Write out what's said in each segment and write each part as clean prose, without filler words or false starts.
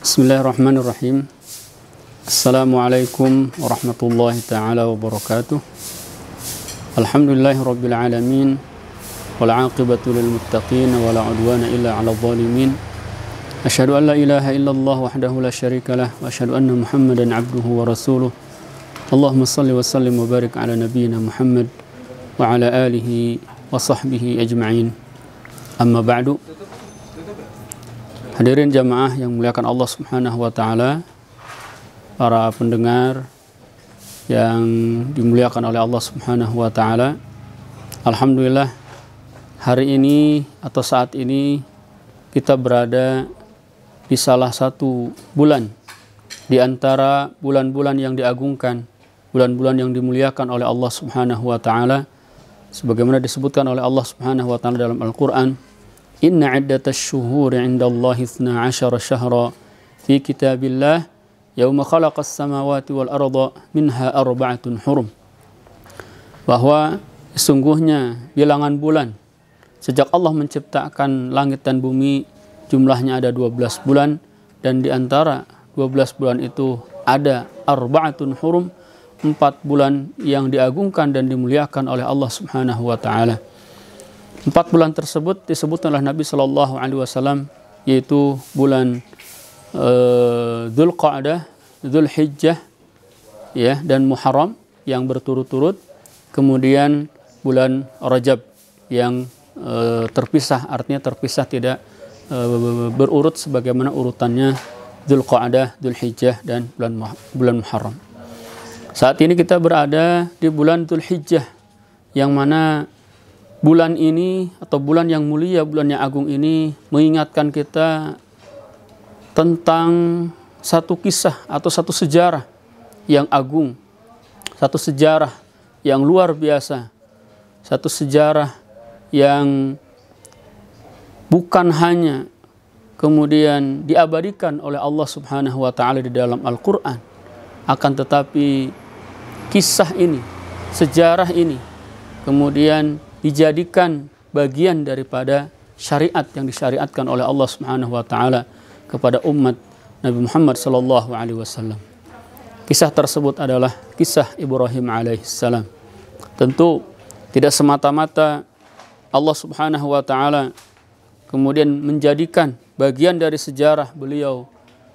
Bismillahirrahmanirrahim. Assalamualaikum warahmatullahi ta'ala wabarakatuh. Alhamdulillahi rabbil alamin. Wal aqibatu lil muttaqin wa la udwana illa 'alal zalimin. Asyhadu an la ilaha illallah wahdahu la syarika lah wa asyhadu anna Muhammadan 'abduhu wa rasuluh. Allahumma shalli wa sallim wa barik ala nabiyyina Muhammad wa ala alihi wa sahbihi ajma'in. Amma ba'du. Hadirin jamaah yang muliakan Allah Subhanahu wa taala, para pendengar yang dimuliakan oleh Allah Subhanahu wa taala. Alhamdulillah, hari ini atau saat ini kita berada di salah satu bulan di antara bulan-bulan yang diagungkan, bulan-bulan yang dimuliakan oleh Allah Subhanahu wa taala, sebagaimana disebutkan oleh Allah Subhanahu wa taala dalam Al-Qur'an. Inna iddatash syuhuri 'indallahi 12 syahra fi kitabillah yauma khalaqas samawati wal arda minha arba'atun hurum. Bahwa sesungguhnya bilangan bulan sejak Allah menciptakan langit dan bumi jumlahnya ada 12 bulan, dan di antara 12 bulan itu ada arba'atun hurum, 4 bulan yang diagungkan dan dimuliakan oleh Allah Subhanahu wa taala. 4 bulan tersebut disebutkan oleh Nabi Shallallahu Alaihi Wasallam, yaitu bulan Dzulqa'dah, Dzulhijjah, ya, dan Muharram yang berturut-turut. Kemudian bulan Rajab yang terpisah, artinya terpisah tidak berurut sebagaimana urutannya Dzulqa'dah, Dzulhijjah, dan bulan Muharram. Saat ini kita berada di bulan Dzulhijjah, yang mana bulan ini atau bulan yang mulia, bulan yang agung ini mengingatkan kita tentang satu kisah atau satu sejarah yang agung, satu sejarah yang luar biasa, satu sejarah yang bukan hanya kemudian diabadikan oleh Allah Subhanahu wa taala di dalam Al-Qur'an, akan tetapi kisah ini, sejarah ini kemudian dijadikan bagian daripada syariat yang disyariatkan oleh Allah Subhanahu wa taala kepada umat Nabi Muhammad sallallahu alaihi wasallam. Kisah tersebut adalah kisah Ibrahim alaihissalam. Tentu tidak semata-mata Allah Subhanahu wa taala kemudian menjadikan bagian dari sejarah beliau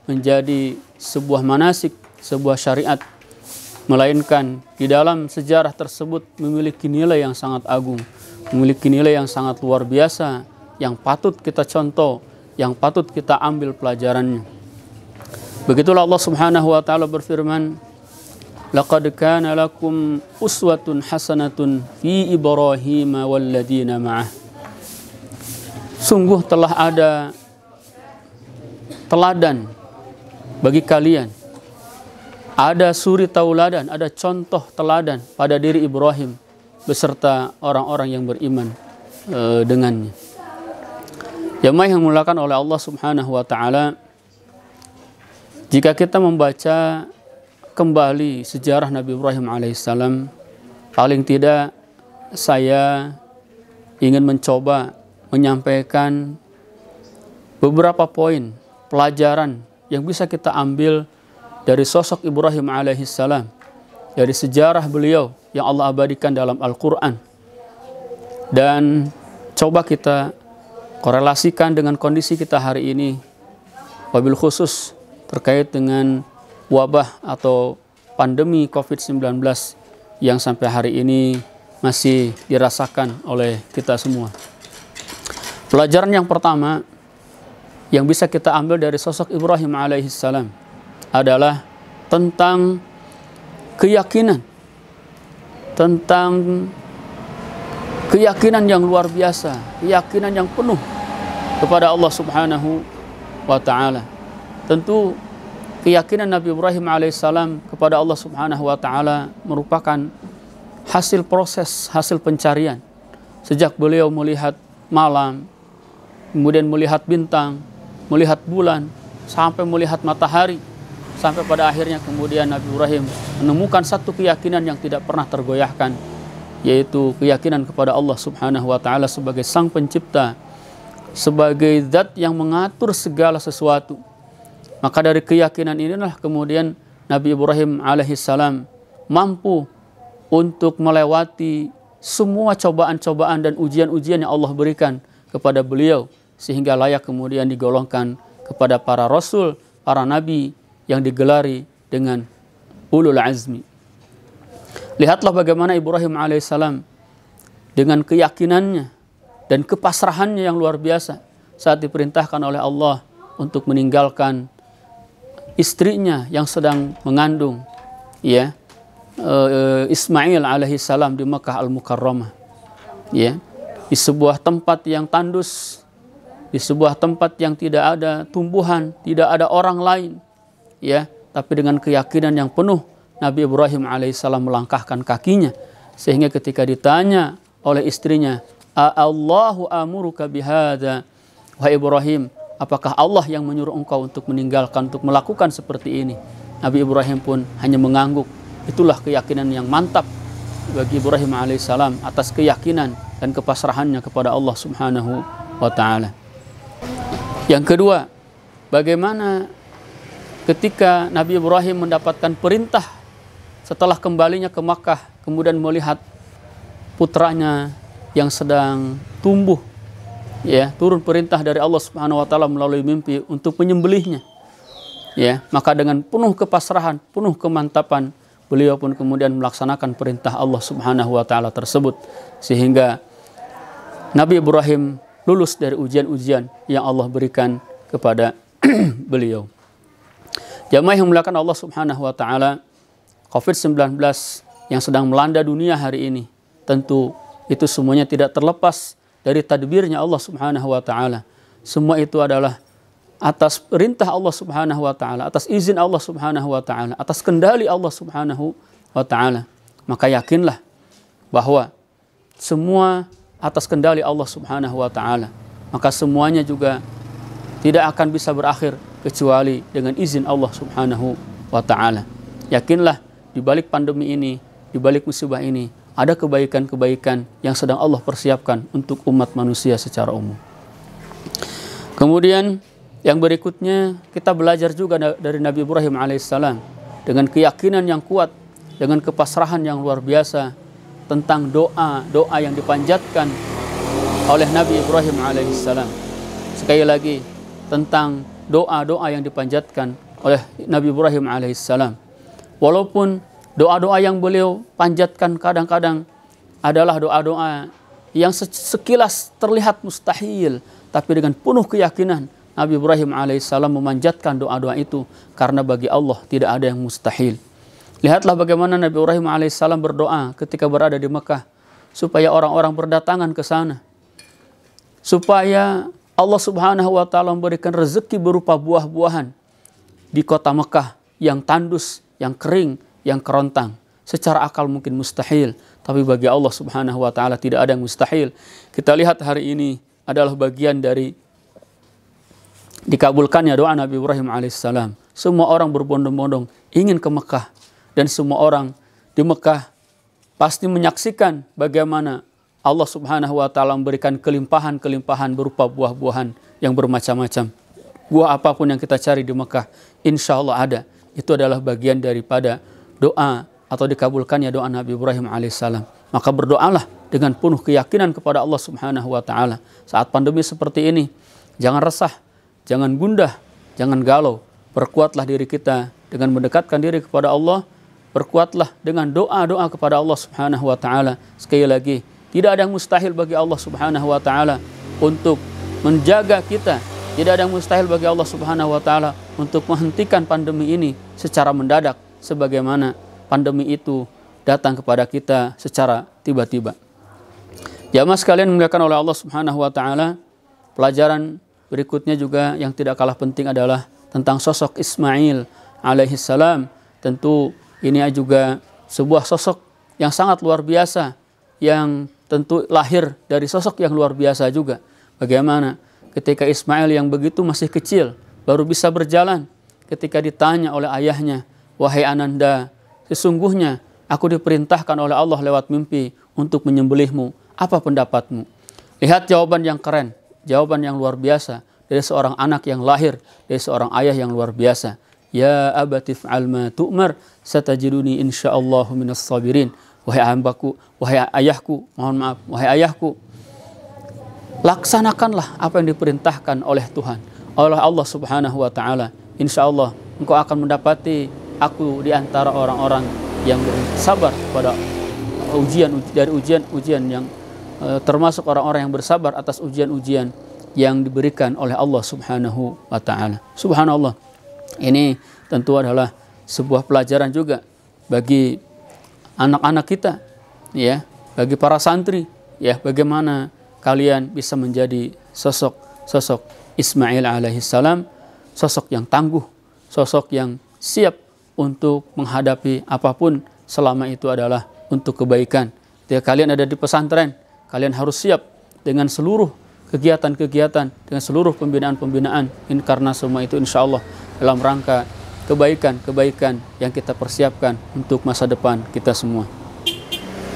menjadi sebuah manasik, sebuah syariat, melainkan di dalam sejarah tersebut memiliki nilai yang sangat agung, memiliki nilai yang sangat luar biasa, yang patut kita contoh, yang patut kita ambil pelajarannya. Begitulah Allah Subhanahu wa taala berfirman, laqad kana lakum uswatun hasanatun fi Ibrahim walladzina ma'ah. Sungguh telah ada teladan bagi kalian, ada suri tauladan, ada contoh teladan pada diri Ibrahim beserta orang-orang yang beriman dengannya. Jamaah yang dimuliakan oleh Allah Subhanahu wa taala, jika kita membaca kembali sejarah Nabi Ibrahim alaihissalam, paling tidak saya ingin mencoba menyampaikan beberapa poin pelajaran yang bisa kita ambil dari sosok Ibrahim alaihissalam, dari sejarah beliau yang Allah abadikan dalam Al-Quran, dan coba kita korelasikan dengan kondisi kita hari ini, wabil khusus terkait dengan wabah atau pandemi COVID-19 yang sampai hari ini masih dirasakan oleh kita semua. Pelajaran yang pertama yang bisa kita ambil dari sosok Ibrahim alaihissalam adalah tentang keyakinan, tentang keyakinan yang luar biasa, keyakinan yang penuh kepada Allah Subhanahu wa taala. Tentu keyakinan Nabi Ibrahim alaihissalam kepada Allah Subhanahu wa taala merupakan hasil proses, hasil pencarian. Sejak beliau melihat malam, kemudian melihat bintang, melihat bulan, sampai melihat matahari, sampai pada akhirnya kemudian Nabi Ibrahim menemukan satu keyakinan yang tidak pernah tergoyahkan, yaitu keyakinan kepada Allah Subhanahu wa taala sebagai Sang Pencipta, sebagai zat yang mengatur segala sesuatu, Maka dari keyakinan inilah kemudian Nabi Ibrahim alaihissalam mampu untuk melewati semua cobaan-cobaan dan ujian-ujian yang Allah berikan kepada beliau, sehingga layak kemudian digolongkan kepada para rasul, para nabi yang digelari dengan ulul azmi. Lihatlah bagaimana Ibrahim alaihissalam dengan keyakinannya dan kepasrahannya yang luar biasa saat diperintahkan oleh Allah untuk meninggalkan istrinya yang sedang mengandung, ya, Ismail alaihissalam di Makkah Al-Mukarramah, ya, di sebuah tempat yang tandus, di sebuah tempat yang tidak ada tumbuhan, tidak ada orang lain, ya, tapi dengan keyakinan yang penuh Nabi Ibrahim alaihissalam melangkahkan kakinya, sehingga ketika ditanya oleh istrinya, "Allahu amuruka bihadza?" Wahai Ibrahim, apakah Allah yang menyuruh engkau untuk meninggalkan, untuk melakukan seperti ini? Nabi Ibrahim pun hanya mengangguk. Itulah keyakinan yang mantap bagi Ibrahim alaihissalam atas keyakinan dan kepasrahannya kepada Allah subhanahu wa ta'ala. Yang kedua, bagaimana ketika Nabi Ibrahim mendapatkan perintah setelah kembalinya ke Makkah, kemudian melihat putranya yang sedang tumbuh, ya, turun perintah dari Allah subhanahu wa ta'ala melalui mimpi untuk menyembelihnya, ya, maka dengan penuh kepasrahan, penuh kemantapan, beliau pun kemudian melaksanakan perintah Allah subhanahu wa ta'ala tersebut, sehingga Nabi Ibrahim lulus dari ujian-ujian yang Allah berikan kepada beliau. Jamaah yang memuliakan Allah subhanahu wa ta'ala, COVID-19 yang sedang melanda dunia hari ini, tentu itu semuanya tidak terlepas dari tadbirnya Allah subhanahu wa ta'ala. Semua itu adalah atas perintah Allah subhanahu wa ta'ala, atas izin Allah subhanahu wa ta'ala, atas kendali Allah subhanahu wa ta'ala. Maka yakinlah bahwa semua atas kendali Allah subhanahu wa ta'ala. Maka semuanya juga tidak akan bisa berakhir kecuali dengan izin Allah subhanahu wa ta'ala. Yakinlah di balik pandemi ini, di balik musibah ini, ada kebaikan-kebaikan yang sedang Allah persiapkan untuk umat manusia secara umum. Kemudian yang berikutnya, kita belajar juga dari Nabi Ibrahim alaihissalam dengan keyakinan yang kuat, dengan kepasrahan yang luar biasa tentang doa yang dipanjatkan oleh Nabi Ibrahim alaihissalam. Sekali lagi, tentang doa yang dipanjatkan oleh Nabi Ibrahim alaihissalam. Walaupun doa-doa yang beliau panjatkan kadang-kadang adalah doa-doa yang sekilas terlihat mustahil, tapi dengan penuh keyakinan Nabi Ibrahim alaihissalam memanjatkan doa-doa itu, karena bagi Allah tidak ada yang mustahil. Lihatlah bagaimana Nabi Ibrahim alaihissalam berdoa ketika berada di Mekah, supaya orang-orang berdatangan ke sana, supaya Allah subhanahu wa ta'ala memberikan rezeki berupa buah-buahan di kota Mekah yang tandus, yang kering, yang kerontang. Secara akal mungkin mustahil, tapi bagi Allah subhanahu wa ta'ala tidak ada yang mustahil. Kita lihat hari ini adalah bagian dari dikabulkannya doa Nabi Ibrahim alaihissalam. Semua orang berbondong-bondong ingin ke Mekah, dan semua orang di Mekah pasti menyaksikan bagaimana Allah subhanahu wa ta'ala memberikan kelimpahan-kelimpahan berupa buah-buahan yang bermacam-macam. Buah apapun yang kita cari di Mekah, insya Allah ada. Itu adalah bagian daripada doa atau dikabulkannya doa Nabi Ibrahim alaihissalam. Maka berdoalah dengan penuh keyakinan kepada Allah subhanahu wa ta'ala. Saat pandemi seperti ini, jangan resah, jangan gundah, jangan galau. Perkuatlah diri kita dengan mendekatkan diri kepada Allah. Perkuatlah dengan doa-doa kepada Allah subhanahu wa ta'ala. Sekali lagi, tidak ada yang mustahil bagi Allah subhanahu wa ta'ala untuk menjaga kita. Tidak ada yang mustahil bagi Allah subhanahu wa ta'ala untuk menghentikan pandemi ini secara mendadak, sebagaimana pandemi itu datang kepada kita secara tiba-tiba. Jamaah sekalian dimuliakan oleh Allah subhanahu wa ta'ala, pelajaran berikutnya juga yang tidak kalah penting adalah tentang sosok Ismail alaihissalam. Tentu ini juga sebuah sosok yang sangat luar biasa, yang tentu lahir dari sosok yang luar biasa juga. Bagaimana ketika Ismail yang begitu masih kecil, baru bisa berjalan, ketika ditanya oleh ayahnya, "Wahai Ananda, sesungguhnya aku diperintahkan oleh Allah lewat mimpi untuk menyembelihmu. Apa pendapatmu?" Lihat jawaban yang keren, jawaban yang luar biasa dari seorang anak yang lahir dari seorang ayah yang luar biasa. Ya abati fa'al ma tu'mar satajiduni insyaallahu minas sabirin. Wahai hambaku, wahai ayahku, mohon maaf, wahai ayahku, laksanakanlah apa yang diperintahkan oleh Tuhan, oleh Allah Subhanahu wa taala. Insyaallah engkau akan mendapati aku di antara orang-orang yang bersabar pada ujian yang termasuk orang-orang yang bersabar atas ujian-ujian yang diberikan oleh Allah Subhanahu wa taala. Subhanallah. Ini tentu adalah sebuah pelajaran juga bagi anak-anak kita, ya, bagi para santri, ya, bagaimana kalian bisa menjadi sosok Ismail alaihissalam, sosok yang tangguh, sosok yang siap untuk menghadapi apapun selama itu adalah untuk kebaikan. Ketika kalian ada di pesantren, kalian harus siap dengan seluruh kegiatan-kegiatan, dengan seluruh pembinaan-pembinaan, ini karena semua itu insya Allah dalam rangka kebaikan-kebaikan yang kita persiapkan untuk masa depan kita semua.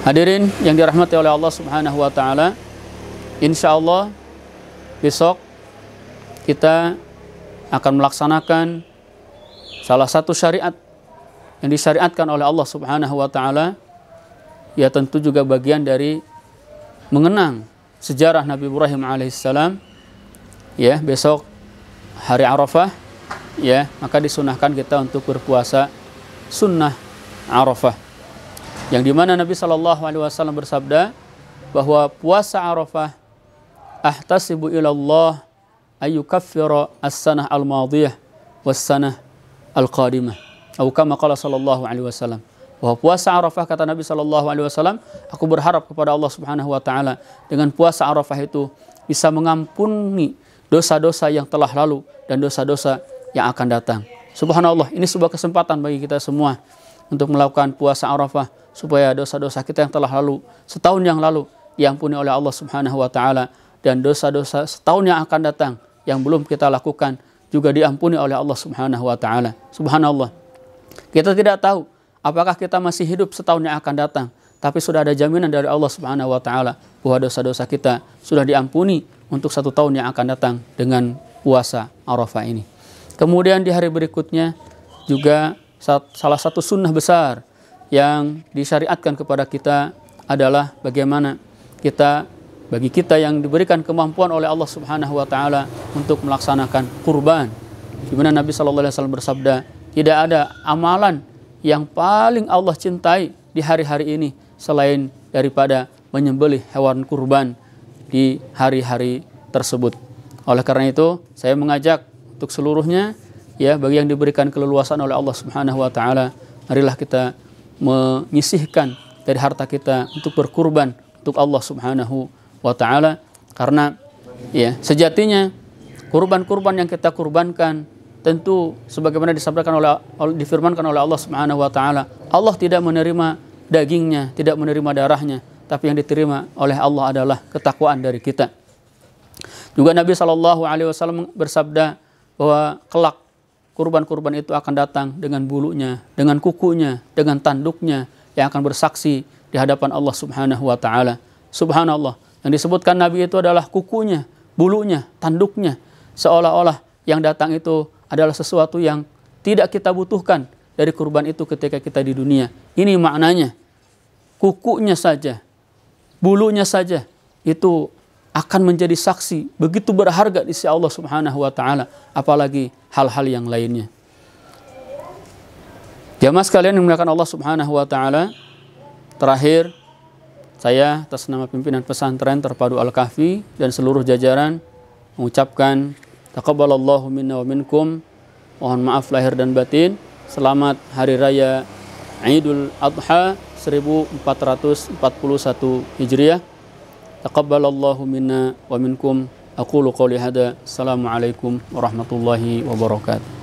Hadirin yang dirahmati oleh Allah Subhanahu wa taala, insya Allah besok kita akan melaksanakan salah satu syariat yang disyariatkan oleh Allah Subhanahu wa taala, ya tentu juga bagian dari mengenang sejarah Nabi Ibrahim alaihissalam. Ya, besok hari Arafah, ya, maka disunahkan kita untuk berpuasa sunnah Arafah, yang dimana Nabi SAW bersabda bahwa puasa Arafah ahtasibu ilallah ayyukaffira as-sanah al-madiyah was-sanah al-qadimah, atau kama qala sallallahu alaihi wasallam, bahwa puasa Arafah, kata Nabi SAW, aku berharap kepada Allah Subhanahu wa taala dengan puasa Arafah itu bisa mengampuni dosa-dosa yang telah lalu dan dosa-dosa yang akan datang. Subhanallah, ini sebuah kesempatan bagi kita semua untuk melakukan puasa Arafah supaya dosa-dosa kita yang telah lalu setahun yang lalu diampuni oleh Allah Subhanahu wa taala, dan dosa-dosa setahun yang akan datang yang belum kita lakukan juga diampuni oleh Allah Subhanahu wa taala. Subhanallah. Kita tidak tahu apakah kita masih hidup setahun yang akan datang, tapi sudah ada jaminan dari Allah Subhanahu wa taala bahwa dosa-dosa kita sudah diampuni untuk 1 tahun yang akan datang dengan puasa Arafah ini. Kemudian di hari berikutnya juga salah satu sunnah besar yang disyariatkan kepada kita adalah bagaimana bagi kita yang diberikan kemampuan oleh Allah Subhanahu wa taala untuk melaksanakan kurban. Di mana Nabi sallallahu alaihi wasallam bersabda, tidak ada amalan yang paling Allah cintai di hari-hari ini selain daripada menyembelih hewan kurban di hari-hari tersebut. Oleh karena itu, saya mengajak untuk seluruhnya, ya, bagi yang diberikan keleluasan oleh Allah Subhanahu wa taala, marilah kita menyisihkan dari harta kita untuk berkurban untuk Allah Subhanahu wa taala, karena ya sejatinya kurban-kurban yang kita kurbankan tentu sebagaimana difirmankan oleh Allah Subhanahu wa taala, Allah tidak menerima dagingnya, tidak menerima darahnya, tapi yang diterima oleh Allah adalah ketakwaan dari kita. Juga Nabi SAW bersabda bahwa kelak kurban-kurban itu akan datang dengan bulunya, dengan kukunya, dengan tanduknya yang akan bersaksi di hadapan Allah Subhanahu wa taala. Subhanallah, yang disebutkan Nabi itu adalah kukunya, bulunya, tanduknya, seolah-olah yang datang itu adalah sesuatu yang tidak kita butuhkan dari kurban itu ketika kita di dunia. Ini maknanya, kukunya saja, bulunya saja itu akan menjadi saksi begitu berharga di sisi Allah Subhanahu wa taala, apalagi hal-hal yang lainnya. Jamaah sekalian yang dimuliakan Allah Subhanahu wa taala, terakhir saya atas nama pimpinan pesantren Terpadu Al-Kahfi dan seluruh jajaran mengucapkan taqabbalallahu minna wa minkum. Mohon maaf lahir dan batin. Selamat Hari Raya Idul Adha 1441 Hijriah. Taqabbalallahu minna wa minkum. Aqulu qouli hadza. Assalamualaikum warahmatullahi wabarakatuh.